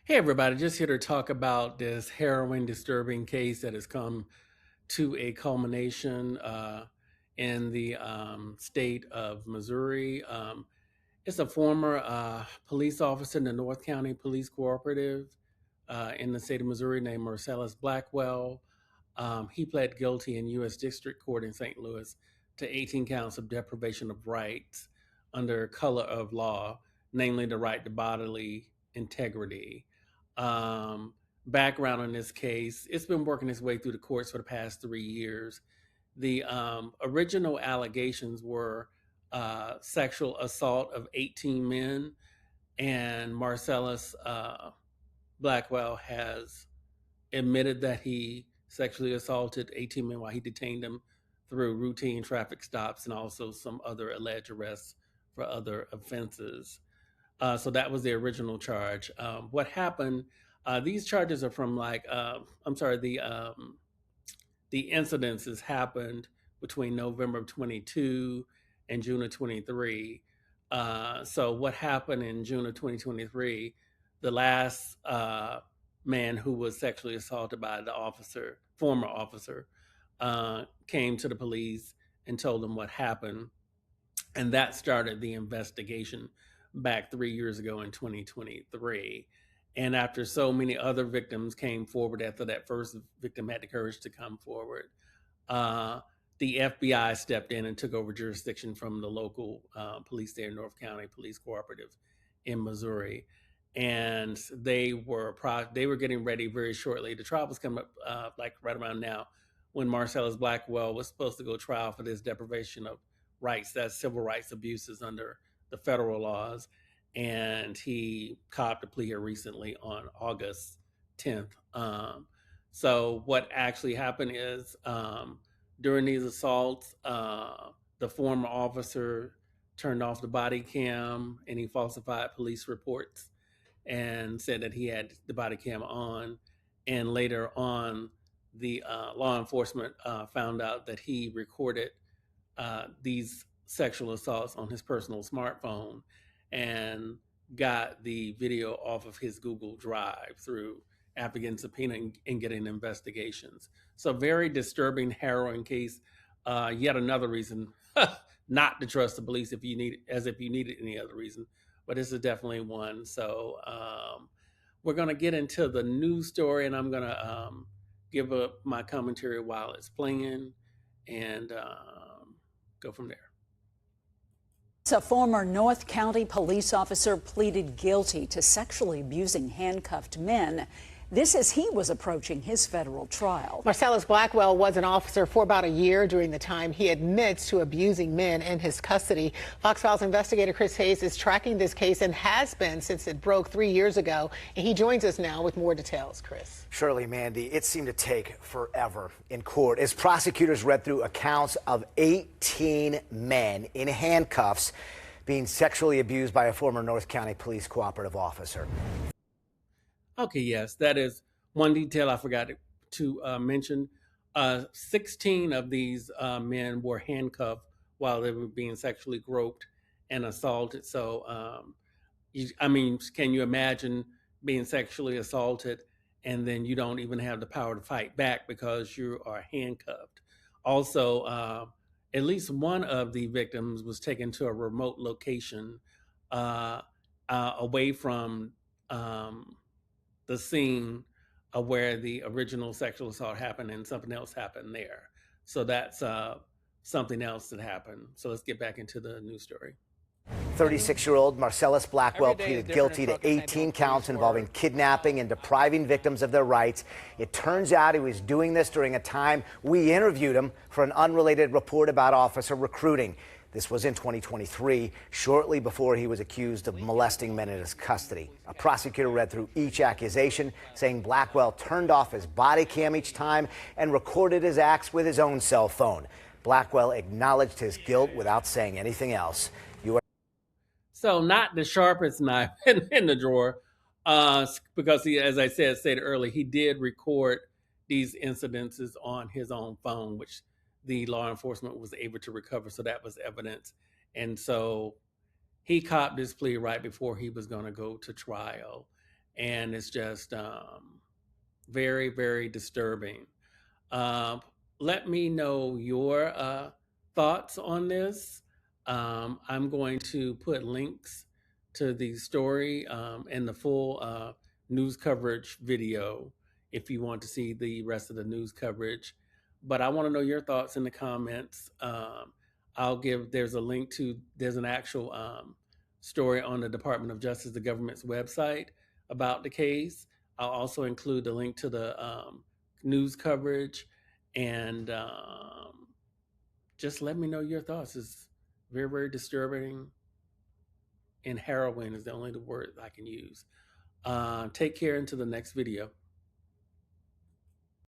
Hey, everybody, just here to talk about this harrowing, disturbing case that has come to a culmination in the state of Missouri. It's a former police officer in the North County Police Cooperative in the state of Missouri named Marcellis Blackwell. He pled guilty in U.S. District Court in St. Louis to 18 counts of deprivation of rights under color of law, namely the right to bodily integrity. Um, Background on this case, it's been working its way through the courts for the past 3 years. The original allegations were sexual assault of 18 men, and Marcellus Blackwell has admitted that he sexually assaulted 18 men while he detained them through routine traffic stops and also some other alleged arrests for other offenses. So that was the original charge. What happened? These charges are from I'm sorry, the incidences happened between November of 22 and June of 23. So what happened in June of 2023? The last man who was sexually assaulted by the officer, former officer, came to the police and told them what happened, and that started the investigation back 3 years ago in 2023. And after so many other victims came forward, after that first victim had the courage to come forward, uh, the FBI stepped in and took over jurisdiction from the local police there, North County Police Cooperative in Missouri. And they were getting ready very shortly. The trial was coming up like right around now, when Marcellus Blackwell was supposed to go trial for this deprivation of rights, that's civil rights abuses under the federal laws. And he copped a plea here recently on August 10th. So what actually happened is, during these assaults, the former officer turned off the body cam and he falsified police reports and said that he had the body cam on. And later on, the law enforcement found out that he recorded these sexual assaults on his personal smartphone and got the video off of his Google Drive through after getting subpoena and getting investigations. So very disturbing, harrowing case. Yet another reason not to trust the police if you need, as if you needed any other reason. But this is definitely one. So we're going to get into the news story, and I'm going to give up my commentary while it's playing, and go from there. A former North County police officer pleaded guilty to sexually abusing handcuffed men. This as he was approaching his federal trial. Marcellis Blackwell was an officer for about a year during the time he admits to abusing men in his custody. Fox Files investigator Chris Hayes is tracking this case and has been since it broke 3 years ago. And he joins us now with more details. Chris. Surely, Mandy, it seemed to take forever in court as prosecutors read through accounts of 18 men in handcuffs being sexually abused by a former North County Police Cooperative officer. Okay, yes, that is one detail I forgot to mention. 16 of these men were handcuffed while they were being sexually groped and assaulted. So, I mean, can you imagine being sexually assaulted and then you don't even have the power to fight back because you are handcuffed? Also, at least one of the victims was taken to a remote location away from the scene of where the original sexual assault happened, and something else happened there. So that's something else that happened. So let's get back into the news story. 36-year-old Marcellis Blackwell pleaded guilty to 18 counts involving kidnapping and depriving victims of their rights. It turns out he was doing this during a time we interviewed him for an unrelated report about officer recruiting. This was in 2023, shortly before he was accused of molesting men in his custody. A prosecutor read through each accusation, saying Blackwell turned off his body cam each time and recorded his acts with his own cell phone. Blackwell acknowledged his guilt without saying anything else. So not the sharpest knife in the drawer, because he, as I said earlier, he did record these incidences on his own phone, which the law enforcement was able to recover. So that was evidence. And so he copped his plea right before he was going to go to trial. and it's just very, very disturbing. Um, Let me know your thoughts on this. I'm going to put links to the story and the full news coverage video if you want to see the rest of the news coverage. But I want to know your thoughts in the comments. There's a link to, there's an actual story on the Department of Justice, the government's website about the case. I'll also include the link to the news coverage, and just let me know your thoughts. It's very, very disturbing, and harrowing is the only word I can use. Take care until the next video.